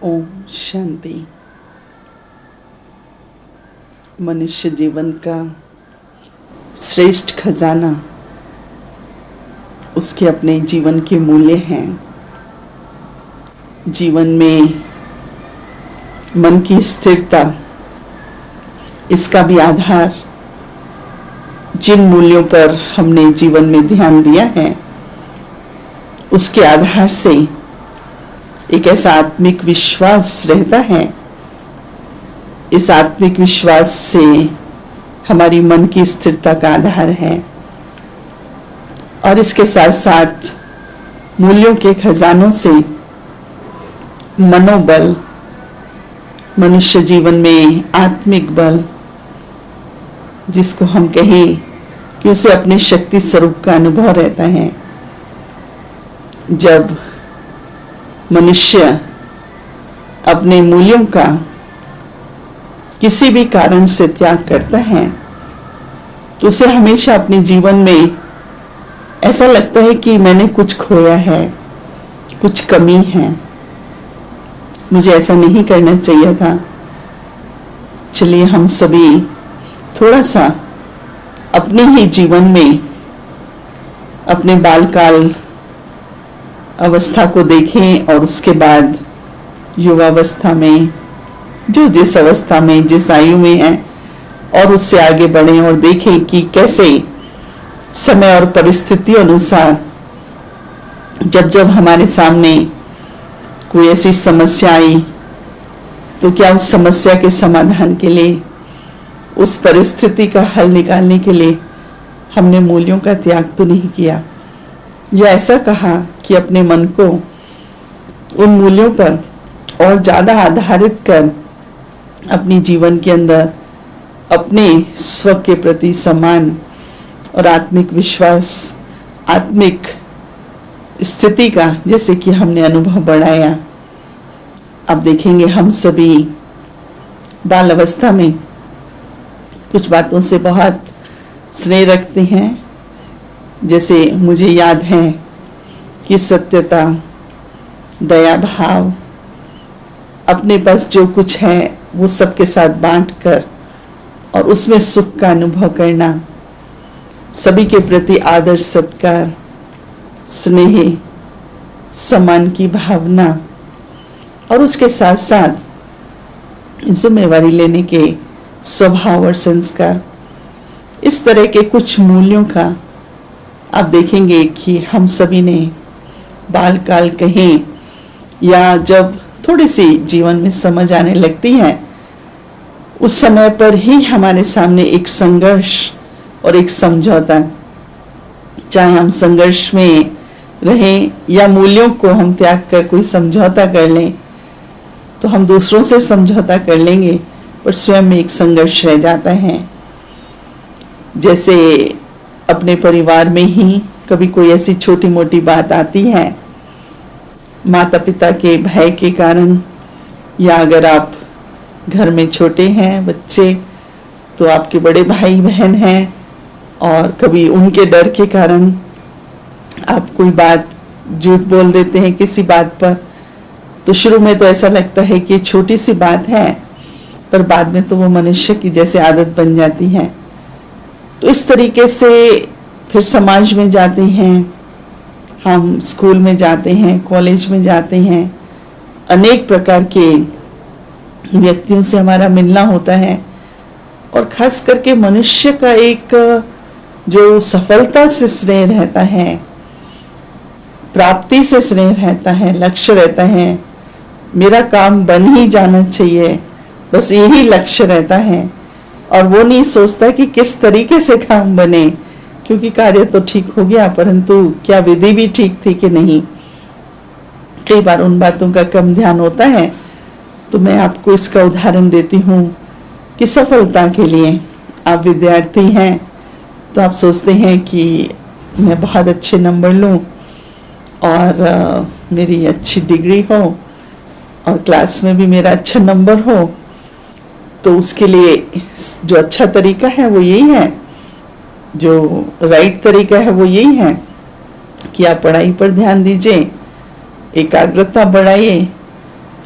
ओम शांति। मनुष्य जीवन का श्रेष्ठ खजाना उसके अपने जीवन के मूल्य हैं। जीवन में मन की स्थिरता, इसका भी आधार जिन मूल्यों पर हमने जीवन में ध्यान दिया है, उसके आधार से एक ऐसा आत्मिक विश्वास रहता है। इस आत्मिक विश्वास से हमारी मन की स्थिरता का आधार है और इसके साथ साथ मूल्यों के खजानों से मनोबल, मनुष्य जीवन में आत्मिक बल, जिसको हम कहें कि उसे अपने शक्ति स्वरूप का अनुभव रहता है। जब मनुष्य अपने मूल्यों का किसी भी कारण से त्याग करता है तो उसे हमेशा अपने जीवन में ऐसा लगता है कि मैंने कुछ खोया है, कुछ कमी है, मुझे ऐसा नहीं करना चाहिए था। चलिए हम सभी थोड़ा सा अपने ही जीवन में अपने बालकाल अवस्था को देखें और उसके बाद युवावस्था में, जो जिस अवस्था में, जिस आयु में है, और उससे आगे बढ़ें और देखें कि कैसे समय और परिस्थितियों अनुसार जब जब हमारे सामने कोई ऐसी समस्या आई तो क्या उस समस्या के समाधान के लिए, उस परिस्थिति का हल निकालने के लिए हमने मूल्यों का त्याग तो नहीं किया, या ऐसा कहा कि अपने मन को उन मूल्यों पर और ज्यादा आधारित कर अपने जीवन के अंदर अपने स्व के प्रति सम्मान और आत्मिक विश्वास, आत्मिक स्थिति का जैसे कि हमने अनुभव बढ़ाया। अब देखेंगे हम सभी बाल अवस्था में कुछ बातों से बहुत स्नेह रखते हैं। जैसे मुझे याद है कि सत्यता, दया भाव, अपने पास जो कुछ है वो सबके साथ बांटकर और उसमें सुख का अनुभव करना, सभी के प्रति आदर सत्कार, स्नेह, सम्मान की भावना और उसके साथ साथ जिम्मेवारी लेने के स्वभाव और संस्कार, इस तरह के कुछ मूल्यों का आप देखेंगे कि हम सभी ने बालकाल कहें या जब थोड़ी सी जीवन में समझ आने लगती है उस समय पर ही हमारे सामने एक संघर्ष और एक समझौता, चाहे हम संघर्ष में रहें या मूल्यों को हम त्याग कर कोई समझौता कर लें, तो हम दूसरों से समझौता कर लेंगे पर स्वयं में एक संघर्ष रह जाता है। जैसे अपने परिवार में ही कभी कोई ऐसी छोटी मोटी बात आती है, माता पिता के भय के कारण, या अगर आप घर में छोटे हैं बच्चे तो आपके बड़े भाई बहन हैं और कभी उनके डर के कारण आप कोई बात झूठ बोल देते हैं किसी बात पर, तो शुरू में तो ऐसा लगता है कि छोटी सी बात है पर बाद में तो वो मनुष्य की जैसे आदत बन जाती है। तो इस तरीके से फिर समाज में जाते हैं, हम स्कूल में जाते हैं, कॉलेज में जाते हैं, अनेक प्रकार के व्यक्तियों से हमारा मिलना होता है और खास करके मनुष्य का एक जो सफलता से स्नेह रहता है, प्राप्ति से स्नेह रहता है, लक्ष्य रहता है, मेरा काम बन ही जाना चाहिए, बस यही लक्ष्य रहता है और वो नहीं सोचता कि किस तरीके से काम बने, क्योंकि कार्य तो ठीक हो गया परंतु क्या विधि भी ठीक थी कि नहीं, कई बार उन बातों का कम ध्यान होता है। तो मैं आपको इसका उदाहरण देती हूँ कि सफलता के लिए आप विद्यार्थी हैं तो आप सोचते हैं कि मैं बहुत अच्छे नंबर लूँ और मेरी अच्छी डिग्री हो और क्लास में भी मेरा अच्छा नंबर हो। तो उसके लिए जो अच्छा तरीका है वो यही है, जो राइट तरीका है वो यही है कि आप पढ़ाई पर ध्यान दीजिए, एकाग्रता बढ़ाइए,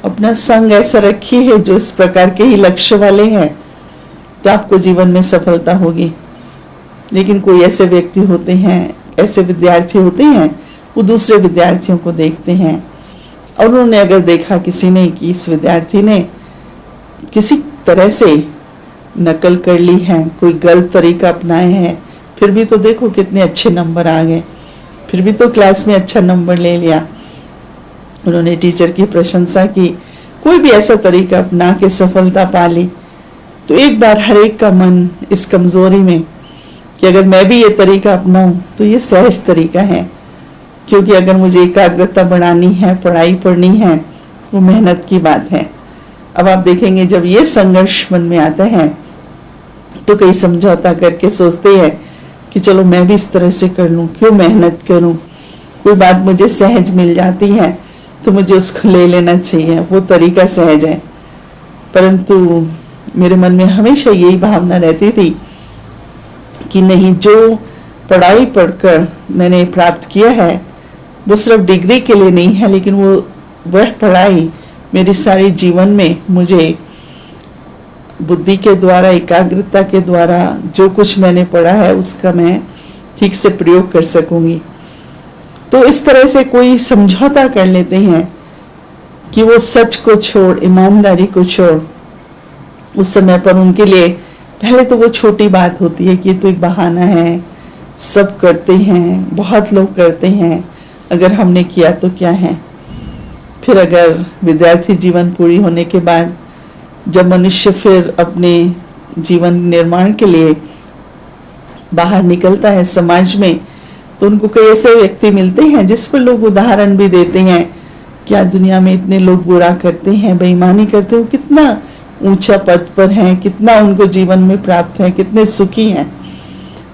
अपना संग ऐसा रखिए है जो इस प्रकार के ही लक्ष्य वाले हैं, तो आपको जीवन में सफलता होगी। लेकिन कोई ऐसे व्यक्ति होते हैं, ऐसे विद्यार्थी होते हैं, वो दूसरे विद्यार्थियों को देखते हैं और उन्होंने अगर देखा किसी ने कि इस विद्यार्थी ने किसी तरह से नकल कर ली है, कोई गलत तरीका अपनाए हैं, फिर भी तो देखो कितने अच्छे नंबर आ गए, फिर भी तो क्लास में अच्छा नंबर ले लिया। उन्होंने टीचर की प्रशंसा की, कोई भी ऐसा तरीका अपना के सफलता पा ली। तो एक बार हर एक का मन इस कमजोरी में कि अगर मैं भी ये तरीका अपनाऊं तो ये सहज तरीका है, क्योंकि अगर मुझे एकाग्रता बढ़ानी है, पढ़ाई पढ़नी है, वो मेहनत की बात है। अब आप देखेंगे जब ये संघर्ष मन में आता है तो कई समझौता करके सोचते हैं कि चलो मैं भी इस तरह से कर लूं, क्यों मेहनत करूं, कोई बात मुझे सहज मिल जाती है तो मुझे उसको ले लेना चाहिए, वो तरीका सहज है। परंतु मेरे मन में हमेशा यही भावना रहती थी कि नहीं, जो पढ़ाई पढ़कर मैंने प्राप्त किया है वो सिर्फ डिग्री के लिए नहीं है, लेकिन वह पढ़ाई मेरी सारी जीवन में मुझे बुद्धि के द्वारा, एकाग्रता के द्वारा जो कुछ मैंने पढ़ा है उसका मैं ठीक से प्रयोग कर सकूंगी। तो इस तरह से कोई समझौता कर लेते हैं कि वो सच को छोड़, ईमानदारी को छोड़, उस समय पर उनके लिए पहले तो वो छोटी बात होती है कि ये तो एक बहाना है, सब करते हैं, बहुत लोग करते हैं, अगर हमने किया तो क्या है। फिर अगर विद्यार्थी जीवन पूरी होने के बाद जब मनुष्य फिर अपने जीवन निर्माण के लिए बाहर निकलता है समाज में, तो उनको कई ऐसे व्यक्ति मिलते हैं जिस पर लोग उदाहरण भी देते हैं कि आज दुनिया में इतने लोग बुरा करते हैं, बेईमानी करते हैं, वो कितना ऊंचा पद पर हैं, कितना उनको जीवन में प्राप्त है, कितने सुखी हैं।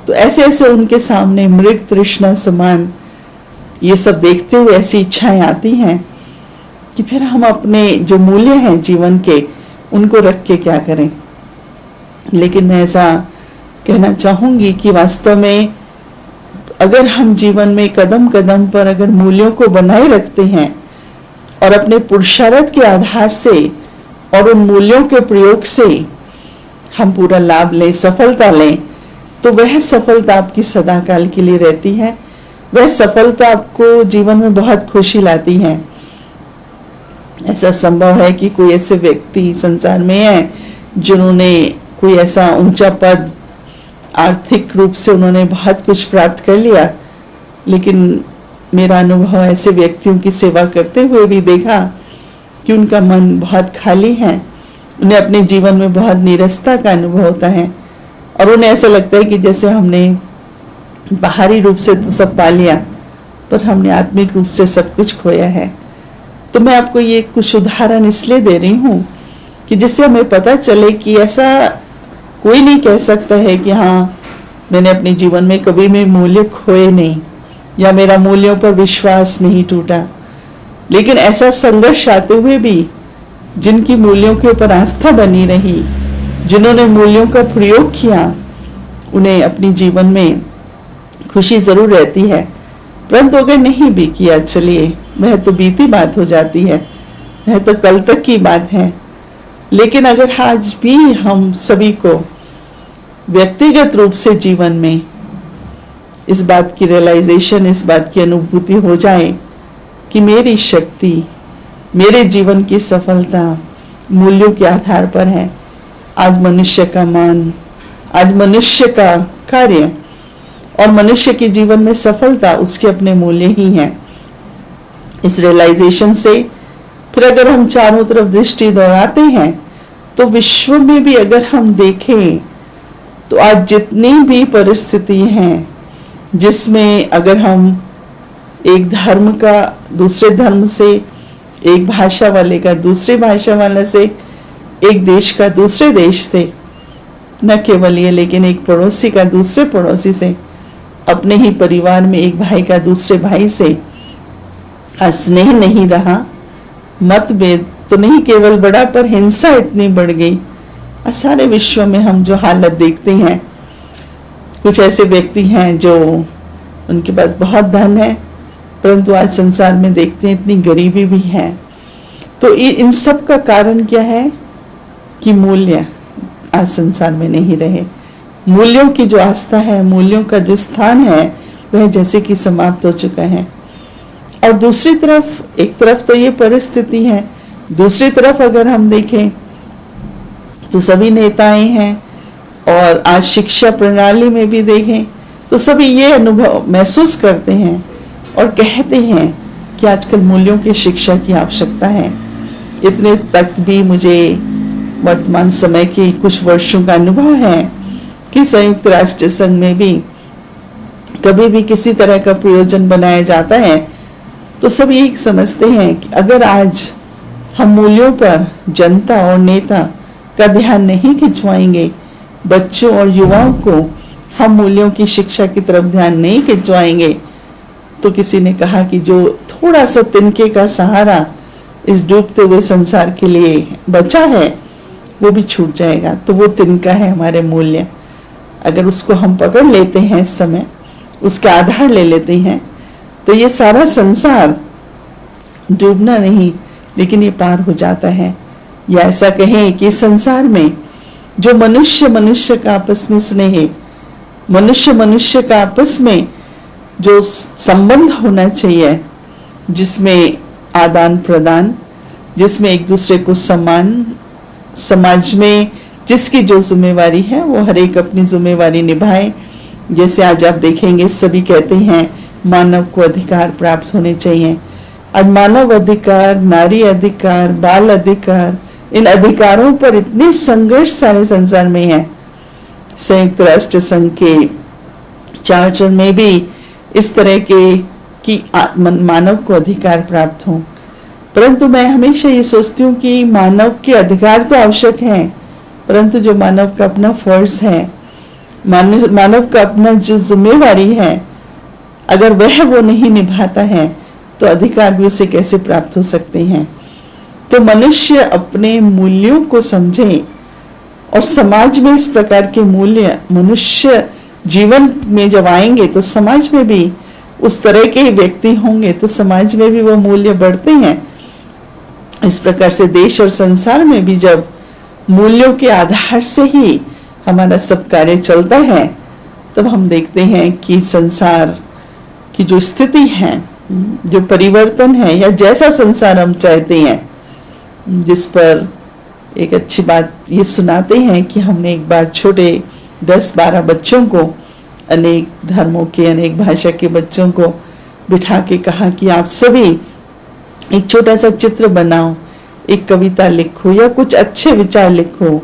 तो ऐसे ऐसे उनके सामने मृग तृष्णा समान ये सब देखते हुए ऐसी इच्छाएं आती हैं कि फिर हम अपने जो मूल्य हैं जीवन के उनको रख के क्या करें। लेकिन मैं ऐसा कहना चाहूंगी कि वास्तव में अगर हम जीवन में कदम कदम पर अगर मूल्यों को बनाए रखते हैं और अपने पुरुषार्थ के आधार से और उन मूल्यों के प्रयोग से हम पूरा लाभ लें, सफलता लें, तो वह सफलता आपकी सदाकाल के लिए रहती है। वह सफलता आपको जीवन में बहुत खुशी लाती है। ऐसा संभव है कि कोई ऐसे व्यक्ति संसार में है जिन्होंने कोई ऐसा ऊंचा पद, आर्थिक रूप से उन्होंने बहुत कुछ प्राप्त कर लिया, लेकिन मेरा अनुभव ऐसे व्यक्तियों की सेवा करते हुए भी देखा कि उनका मन बहुत खाली है, उन्हें अपने जीवन में बहुत नीरसता का अनुभव होता है और उन्हें ऐसा लगता है कि जैसे हमने बाहरी रूप से तो सब पा लिया पर हमने आत्मिक रूप से सब कुछ खोया है। तो मैं आपको ये कुछ उदाहरण इसलिए दे रही हूँ कि जिससे हमें पता चले कि ऐसा कोई नहीं कह सकता है कि हाँ मैंने अपने जीवन में कभी भी मूल्य खोए नहीं या मेरा मूल्यों पर विश्वास नहीं टूटा। लेकिन ऐसा संघर्ष आते हुए भी जिनकी मूल्यों के ऊपर आस्था बनी रही, जिन्होंने मूल्यों का प्रयोग किया, उन्हें अपने जीवन में खुशी जरूर रहती है। परंतु अगर नहीं भी किया, चलिए वह तो बीती बात हो जाती है, वह तो कल तक की बात है। लेकिन अगर आज भी हम सभी को व्यक्तिगत रूप से जीवन में इस बात की रियलाइजेशन, इस बात की अनुभूति हो जाए कि मेरी शक्ति, मेरे जीवन की सफलता मूल्यों के आधार पर है। आज मनुष्य का मान, आज मनुष्य का कार्य और मनुष्य के जीवन में सफलता उसके अपने मूल्य ही हैं। इस रियलाइजेशन से फिर अगर हम चारों तरफ दृष्टि दौड़ाते हैं तो विश्व में भी अगर हम देखें तो आज जितनी भी परिस्थिति हैं जिसमें अगर हम एक धर्म का दूसरे धर्म से एक भाषा वाले का दूसरी भाषा वाले से, एक देश का दूसरे देश से, न केवल ये लेकिन एक पड़ोसी का दूसरे पड़ोसी से, अपने ही परिवार में एक भाई का दूसरे भाई से स्नेह नहीं रहा, मतभेद तो नहीं केवल बढ़ा पर हिंसा इतनी बढ़ गई। सारे विश्व में हम जो हालत देखते हैं, कुछ ऐसे व्यक्ति हैं जो उनके पास बहुत धन है, परंतु आज संसार में देखते हैं इतनी गरीबी भी है। तो इन सब का कारण क्या है कि मूल्य आज संसार में नहीं रहे। मूल्यों की जो आस्था है, मूल्यों का जो स्थान है, वह जैसे कि समाप्त हो चुका है। और दूसरी तरफ, एक तरफ तो ये परिस्थिति है, दूसरी तरफ अगर हम देखें तो सभी नेताएं हैं, और आज शिक्षा प्रणाली में भी देखें तो सभी ये अनुभव महसूस करते हैं और कहते हैं कि आजकल मूल्यों की शिक्षा की आवश्यकता है। इतने तक भी मुझे वर्तमान समय के कुछ वर्षों का अनुभव है कि संयुक्त राष्ट्र संघ में भी कभी भी किसी तरह का प्रयोजन बनाया जाता है तो सब यही समझते हैं कि अगर आज हम मूल्यों पर जनता और नेता का ध्यान नहीं खिंचवाएंगे, बच्चों और युवाओं को हम मूल्यों की शिक्षा की तरफ ध्यान नहीं खिंचवाएंगे, तो किसी ने कहा कि जो थोड़ा सा तिनके का सहारा इस डूबते हुए संसार के लिए बचा है वो भी छूट जाएगा। तो वो तिनका है हमारे मूल्य। अगर उसको हम पकड़ लेते हैं इस समय, उसका आधार ले लेते हैं, तो ये सारा संसार डूबना नहीं लेकिन ये पार हो जाता है। या ऐसा कहें कि संसार में जो मनुष्य मनुष्य का आपस में स्नेह, मनुष्य मनुष्य का आपस में जो संबंध होना चाहिए, जिसमें आदान प्रदान, जिसमें एक दूसरे को सम्मान, समाज में जिसकी जो जिम्मेवारी है वो हर एक अपनी जिम्मेवारी निभाए। जैसे आज आप देखेंगे सभी कहते हैं मानव को अधिकार प्राप्त होने चाहिए। आज मानव अधिकार, नारी अधिकार, बाल अधिकार, इन अधिकारों पर इतने संघर्ष सारे संसार में है। संयुक्त राष्ट्र संघ के चार्टर में भी इस तरह के कि मानव को अधिकार प्राप्त हो, परंतु मैं हमेशा ये सोचती हूँ कि मानव के अधिकार तो आवश्यक हैं, परंतु जो मानव का अपना फर्ज है, मानव का अपना जो जिम्मेवारी है, अगर वह वो नहीं निभाता है तो अधिकार भी उसे कैसे प्राप्त हो सकते हैं। तो मनुष्य अपने मूल्यों को समझे और समाज में इस प्रकार के मूल्य मनुष्य जीवन में जब आएंगे तो समाज में भी उस तरह के व्यक्ति होंगे तो समाज में भी वो मूल्य बढ़ते हैं। इस प्रकार से देश और संसार में भी जब मूल्यों के आधार से ही हमारा सब कार्य चलता है, तब हम देखते हैं कि संसार की जो स्थिति है, जो परिवर्तन है, या जैसा संसार हम चाहते हैं, जिस पर एक अच्छी बात ये सुनाते हैं कि हमने एक बार छोटे 10-12 बच्चों को, अनेक धर्मों के, अनेक भाषा के बच्चों को बिठा के कहा कि आप सभी एक छोटा सा चित्र बनाओ, एक कविता लिखो या कुछ अच्छे विचार लिखो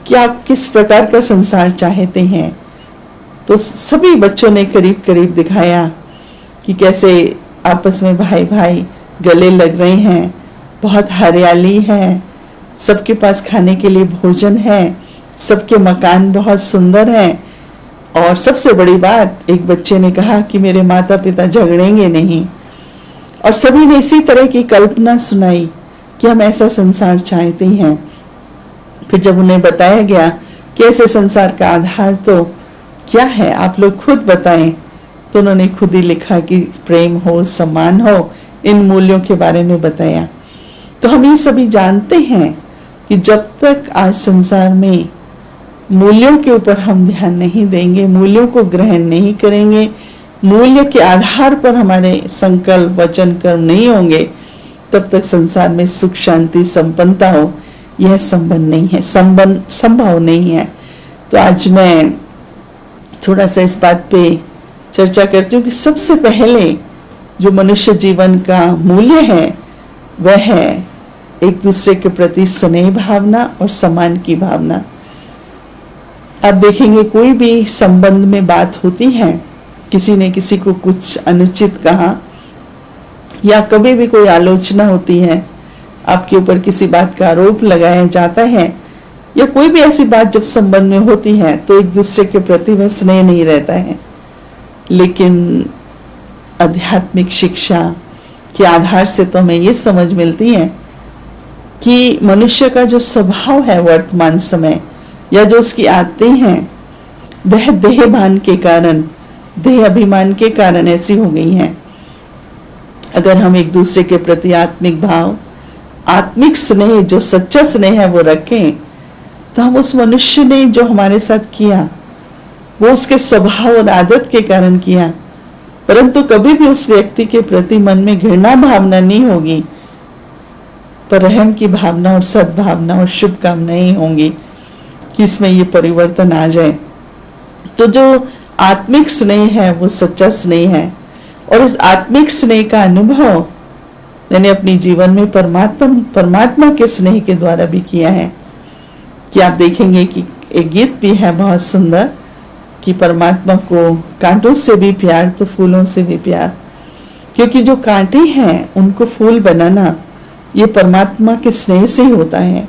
कि आप किस प्रकार का संसार चाहते हैं। तो सभी बच्चों ने करीब करीब दिखाया कि कैसे आपस में भाई भाई गले लग रहे हैं, बहुत हरियाली है, सबके पास खाने के लिए भोजन है, सबके मकान बहुत सुंदर हैं, और सबसे बड़ी बात, एक बच्चे ने कहा कि मेरे माता पिता झगड़ेंगे नहीं। और सभी ने इसी तरह की कल्पना सुनाई कि हम ऐसा संसार चाहते हैं। फिर जब उन्हें बताया गया कि ऐसे संसार का आधार तो क्या है, आप लोग खुद बताएं, तो उन्होंने खुद ही लिखा कि प्रेम हो, सम्मान हो, इन मूल्यों के बारे में बताया। तो हम ये सभी जानते हैं कि जब तक आज संसार में मूल्यों के ऊपर हम ध्यान नहीं देंगे, मूल्यों को ग्रहण नहीं करेंगे, मूल्य के आधार पर हमारे संकल्प वचन कर्म नहीं होंगे, तब तक संसार में सुख शांति संपन्नता हो, यह संभव नहीं है। तो आज मैं थोड़ा सा इस बात पे चर्चा करती हूँ कि सबसे पहले जो मनुष्य जीवन का मूल्य है वह है एक दूसरे के प्रति स्नेह भावना और सम्मान की भावना। आप देखेंगे कोई भी संबंध में बात होती है, किसी ने किसी को कुछ अनुचित कहा या कभी भी कोई आलोचना होती है, आपके ऊपर किसी बात का आरोप लगाया जाता है, या कोई भी ऐसी बात जब संबंध में होती है, तो एक दूसरे के प्रति वह स्नेह नहीं रहता है। लेकिन आध्यात्मिक शिक्षा के आधार से तो हमें ये समझ मिलती है कि मनुष्य का जो स्वभाव है वर्तमान समय, या जो उसकी आदतें हैं, वह देहभान के कारण, देह अभिमान के कारण ऐसी हो गई हैं। अगर हम एक दूसरे के प्रति आत्मिक भाव, आत्मिक स्नेह, जो सच्चा स्नेह है वो रखें, तो हम उस मनुष्य ने जो हमारे साथ किया वो उसके स्वभाव और आदत के कारण किया, परंतु कभी भी उस व्यक्ति के प्रति मन में घृणा भावना नहीं होगी, पर रहम की भावना और सद्भावना और शुभकामनाएं होंगी कि इसमें ये परिवर्तन आ जाए। तो जो आत्मिक स्नेह है वो सच्चा स्नेह है, और इस आत्मिक स्नेह का अनुभव मैंने अपने जीवन में परमात्मा के स्नेह के द्वारा भी किया है। कि आप देखेंगे कि एक गीत भी है बहुत सुंदर कि परमात्मा को कांटों से भी प्यार तो फूलों से भी प्यार, क्योंकि जो कांटे हैं उनको फूल बनाना ये परमात्मा के स्नेह से ही होता है।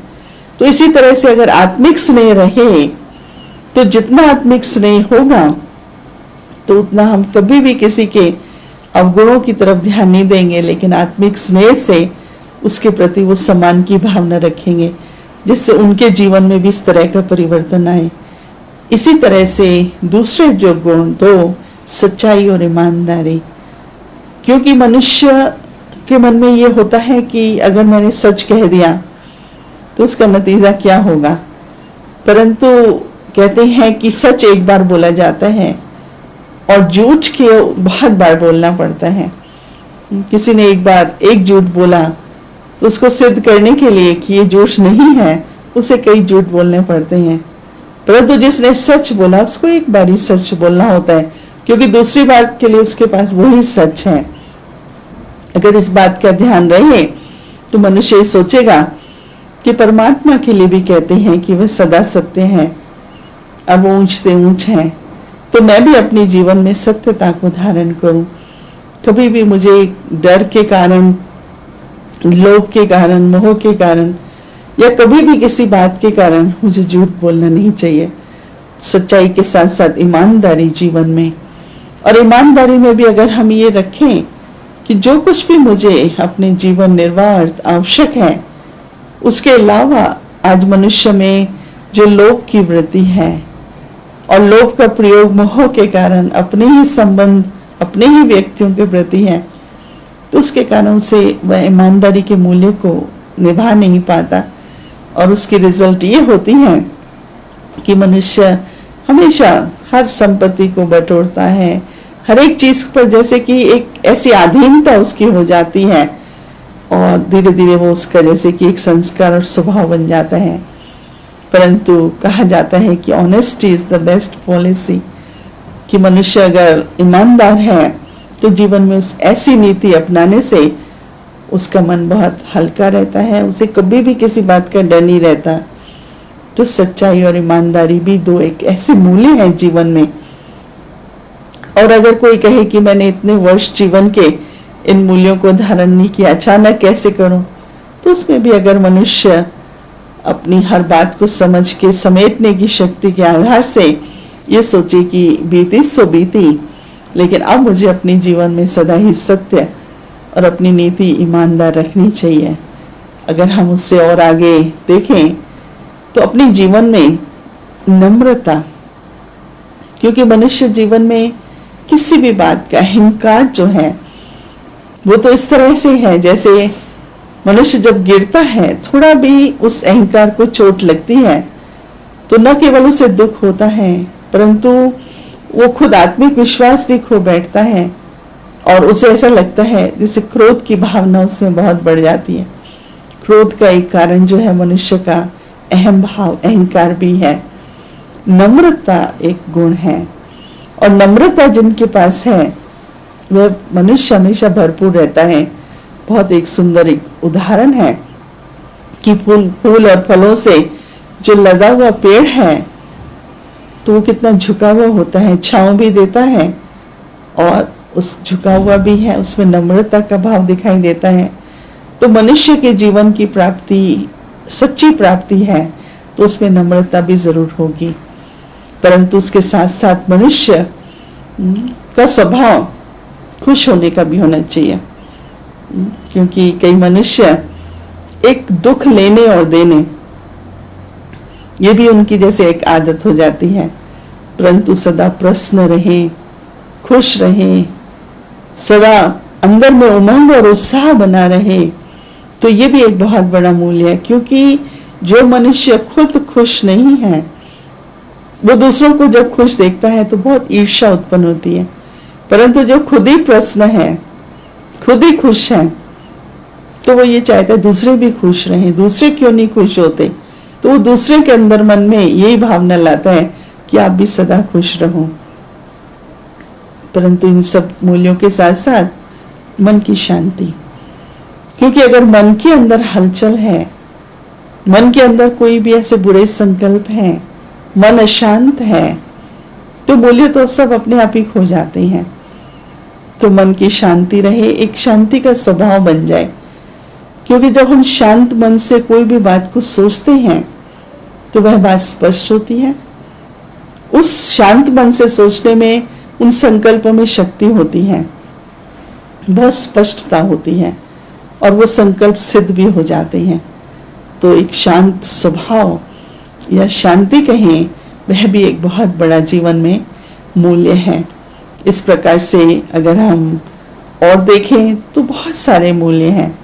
तो इसी तरह से अगर आत्मिक स्नेह रहे, तो जितना आत्मिक स्नेह होगा तो उतना हम कभी भी किसी के अवगुणों की तरफ ध्यान नहीं देंगे, लेकिन आत्मिक स्नेह से उसके प्रति वो सम्मान की भावना रखेंगे, जिससे उनके जीवन में भी इस तरह का परिवर्तन आए। इसी तरह से दूसरे जो गुण, दो, सच्चाई और ईमानदारी, क्योंकि मनुष्य के मन में ये होता है कि अगर मैंने सच कह दिया तो उसका नतीजा क्या होगा, परंतु कहते हैं कि सच एक बार बोला जाता है और झूठ के बहुत बार बोलना पड़ता है। किसी ने एक बार एक झूठ बोला तो उसको सिद्ध करने के लिए कि ये झूठ नहीं है, उसे कई झूठ बोलने पड़ते हैं, परंतु जिसने सच बोला उसको एक बार ही सच बोलना होता है, क्योंकि दूसरी बार के लिए उसके पास वही सच है। अगर इस बात का ध्यान रहे तो मनुष्य सोचेगा कि परमात्मा के लिए भी कहते हैं कि वह सदा सत्य है और वो ऊंच से ऊंच है, तो मैं भी अपने जीवन में सत्यता को धारण करूं। कभी भी मुझे डर के कारण, लोभ के कारण, मोह के कारण, या कभी भी किसी बात के कारण मुझे झूठ बोलना नहीं चाहिए। सच्चाई के साथ साथ ईमानदारी जीवन में, और ईमानदारी में भी अगर हम ये रखें कि जो कुछ भी मुझे अपने जीवन निर्वाह अर्थ आवश्यक है, उसके अलावा आज मनुष्य में जो लोभ की वृत्ति है और लोभ का प्रयोग मोह के कारण अपने ही संबंध, अपने ही व्यक्तियों के प्रति है, तो उसके कारण उसे वह ईमानदारी के मूल्य को निभा नहीं पाता, और उसकी रिजल्ट ये होती है कि मनुष्य हमेशा हर संपत्ति को बटोरता है, हर एक चीज पर जैसे कि एक ऐसी अधीनता उसकी हो जाती है, और धीरे धीरे वो उसका जैसे कि एक संस्कार और स्वभाव बन जाता है। परंतु कहा जाता है कि honesty is the best policy, कि मनुष्य अगर ईमानदार है तो जीवन में उस ऐसी नीति अपनाने से उसका मन बहुत हल्का रहता है, उसे कभी भी किसी बात का डर नहीं रहता। तो सच्चाई और ईमानदारी भी दो एक ऐसे मूल्य हैं जीवन में। और अगर कोई कहे कि मैंने इतने वर्ष जीवन के इन मूल्यों को धारण नहीं किया, अचानक कैसे करूं, तो उसमें भी अगर मनुष्य अपनी हर बात को समझ के समेटने की शक्ति के आधार से ये सोचे कि बीती सो बीती, लेकिन अब मुझे अपने जीवन में सदा ही सत्य और अपनी नीति ईमानदार रखनी चाहिए। अगर हम उससे और आगे देखें तो अपने जीवन में नम्रता, क्योंकि मनुष्य जीवन में किसी भी बात का अहंकार जो है वो तो इस तरह से है, जैसे मनुष्य जब गिरता है थोड़ा भी उस अहंकार को चोट लगती है तो न केवल उसे दुख होता है, परंतु वो खुद आत्मिक विश्वास भी खो बैठता है, और उसे ऐसा लगता है जैसे क्रोध की भावना उसमें बहुत बढ़ जाती है। क्रोध का एक कारण जो है मनुष्य का अहम भाव, अहंकार भी है। नम्रता एक गुण है, और नम्रता जिनके पास है वह मनुष्य हमेशा भरपूर रहता है। बहुत एक सुंदर एक उदाहरण है कि फूल और फलों से जो लदा हुआ पेड़ है तो वो कितना झुका हुआ होता है, छांव भी देता है और उस झुका हुआ भी है, उसमें नम्रता का भाव दिखाई देता है। तो मनुष्य के जीवन की प्राप्ति सच्ची प्राप्ति है तो उसमें नम्रता भी जरूर होगी, परंतु उसके साथ साथ मनुष्य का स्वभाव खुश होने का भी होना चाहिए, क्योंकि कई मनुष्य एक दुख लेने और देने ये भी उनकी जैसे एक आदत हो जाती है, परंतु सदा प्रसन्न रहे, खुश रहे, सदा अंदर में उमंग और उत्साह बना रहे, तो ये भी एक बहुत बड़ा मूल्य है। क्योंकि जो मनुष्य खुद खुश नहीं है वो दूसरों को जब खुश देखता है तो बहुत ईर्ष्या उत्पन्न होती है, परंतु जो खुद ही प्रसन्न है, खुद ही खुश है, तो वो ये चाहता है दूसरे भी खुश रहें। दूसरे क्यों नहीं खुश होते, तो वो दूसरे के अंदर मन में यही भावना लाता है कि आप भी सदा खुश रहो। परंतु इन सब मूल्यों के साथ साथ मन की शांति, क्योंकि अगर मन के अंदर हलचल है, मन के अंदर कोई भी ऐसे बुरे संकल्प हैं, मन अशांत है, तो मूल्य तो सब अपने आप ही खो जाते हैं। तो मन की शांति रहे, एक शांति का स्वभाव बन जाए, क्योंकि जब हम शांत मन से कोई भी बात को सोचते हैं तो वह बात स्पष्ट होती है। उस शांत मन से सोचने में, उन संकल्पों में शक्ति होती है, बहुत स्पष्टता होती है और वो संकल्प सिद्ध भी हो जाते हैं। तो एक शांत स्वभाव या शांति कहें, वह भी एक बहुत बड़ा जीवन में मूल्य है। इस प्रकार से अगर हम और देखें तो बहुत सारे मूल्य हैं।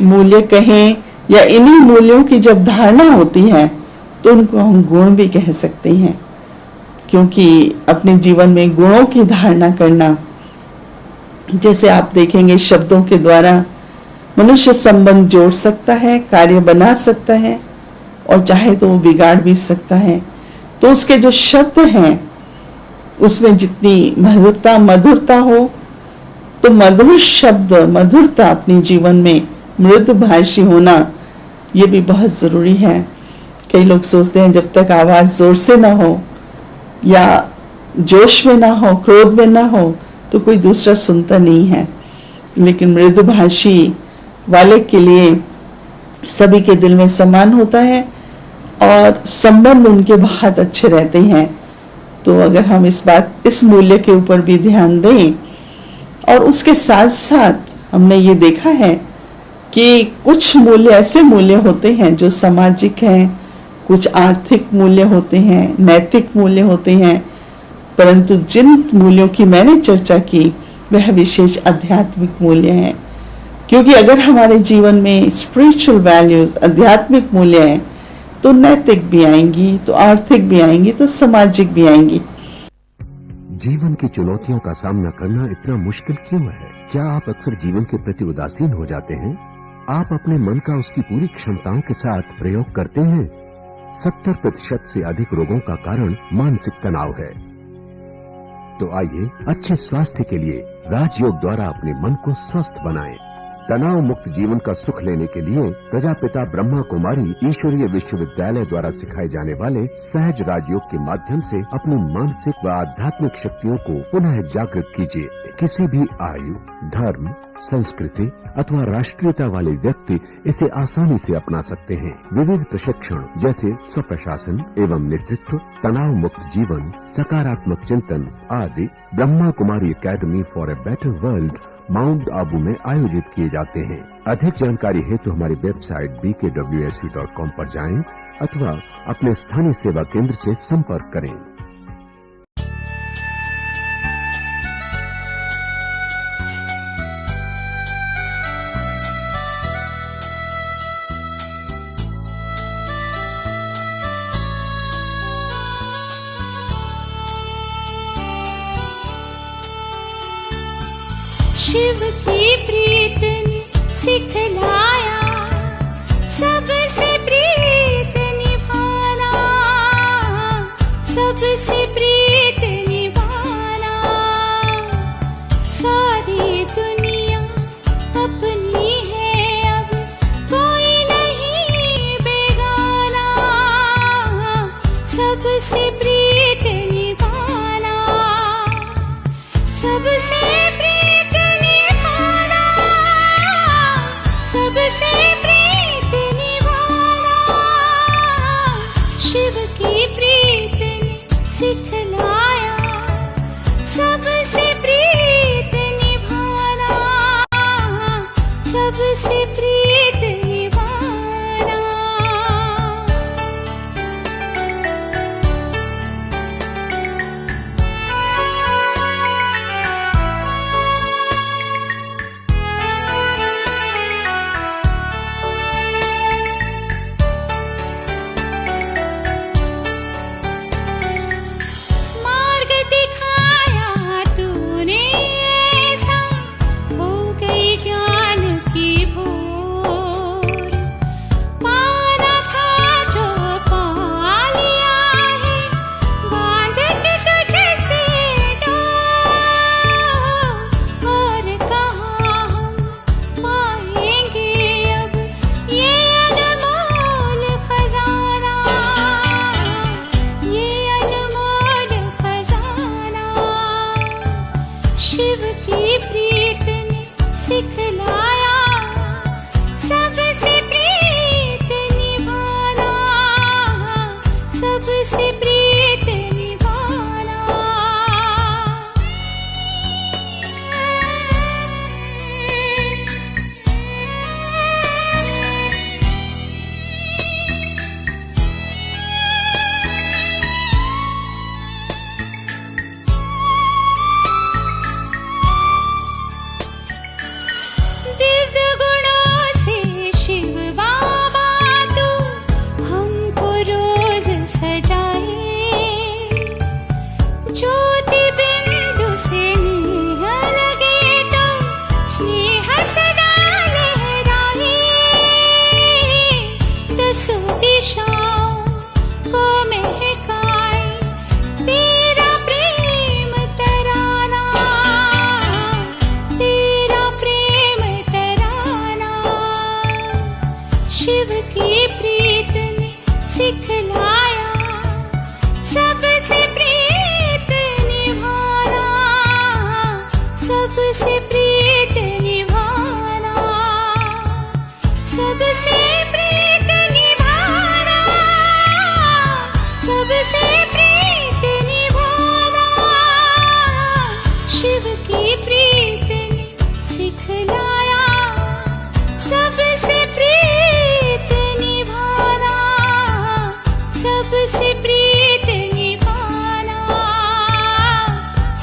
मूल्य कहें या इन्हीं मूल्यों की जब धारणा होती है तो उनको हम गुण भी कह सकते हैं, क्योंकि अपने जीवन में गुणों की धारणा करना, जैसे आप देखेंगे शब्दों के द्वारा मनुष्य संबंध जोड़ सकता है, कार्य बना सकता है और चाहे तो वो बिगाड़ भी सकता है। तो उसके जो शब्द हैं उसमें जितनी मधुरता हो, तो मधुर शब्द, मधुरता अपने जीवन में मृदु भाषी होना ये भी बहुत जरूरी है। कई लोग सोचते हैं जब तक आवाज जोर से ना हो या जोश में ना हो, क्रोध में ना हो, तो कोई दूसरा सुनता नहीं है। लेकिन मृदु भाषी वाले के लिए सभी के दिल में सम्मान होता है और संबंध उनके बहुत अच्छे रहते हैं। तो अगर हम इस मूल्य के ऊपर भी ध्यान दें, और उसके साथ साथ हमने ये देखा है कि कुछ मूल्य ऐसे मूल्य होते हैं जो सामाजिक हैं, कुछ आर्थिक मूल्य होते हैं, नैतिक मूल्य होते हैं, परंतु जिन मूल्यों की मैंने चर्चा की वह विशेष आध्यात्मिक मूल्य हैं। क्योंकि अगर हमारे जीवन में स्पिरिचुअल वैल्यूज, आध्यात्मिक मूल्य हैं, तो नैतिक भी आएंगी, तो आर्थिक भी आएंगी, तो सामाजिक भी आएंगी। जीवन की चुनौतियों का सामना करना इतना मुश्किल क्यों है? क्या आप अक्सर जीवन के प्रति उदासीन हो जाते हैं? आप अपने मन का उसकी पूरी क्षमताओं के साथ प्रयोग करते हैं? 70% से अधिक रोगों का कारण मानसिक तनाव है। तो आइए अच्छे स्वास्थ्य के लिए राजयोग द्वारा अपने मन को स्वस्थ बनाएं। तनाव मुक्त जीवन का सुख लेने के लिए प्रजापिता ब्रह्मा कुमारी ईश्वरीय विश्वविद्यालय द्वारा सिखाए जाने वाले सहज राजयोग के माध्यम से अपनी मानसिक व आध्यात्मिक शक्तियों को पुनः जागृत कीजिए। किसी भी आयु, धर्म, संस्कृति अथवा राष्ट्रीयता वाले व्यक्ति इसे आसानी से अपना सकते हैं। विविध प्रशिक्षण जैसे स्वप्रशासन एवं नेतृत्व, तनाव मुक्त जीवन, सकारात्मक चिंतन आदि Brahma Kumari academy for a better world Mount Abu में आयोजित किए जाते हैं। अधिक जानकारी हेतु हमारी वेबसाइट bkwsu.com पर जाएं अथवा अपने स्थानीय सेवा केंद्र से संपर्क करें। शिव की प्रीत ने सिखलाया सबसे प्रीत निभाना, सबसे प्रीत निभाना। सारी दुनिया अपनी है, अब कोई नहीं बेगाना, सबसे प्रीत निभाना, सबसे शिव की प्रीत ने सिखलाया सबसे प्रीत निभाना, सबसे प्रीत निभाना, सबसे प्रीत निभाना, सबसे प्रीत निभाना। शिव की प्रीत ने सिखलाया सबसे प्रीत निभाना, सबसे प्रीत निभाना,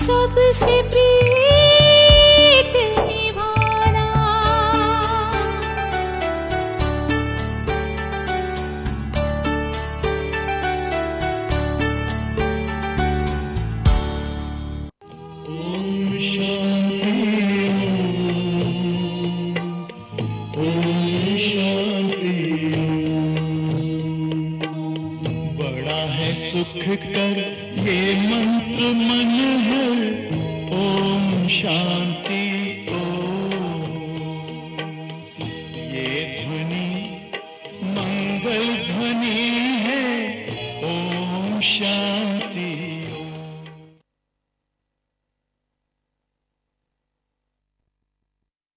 सबसे प्रीत निभाना। बड़ा है सुख कर ये मंत्र मन है, ओम शांति ओम। ये ध्वनि मंगल ध्वनि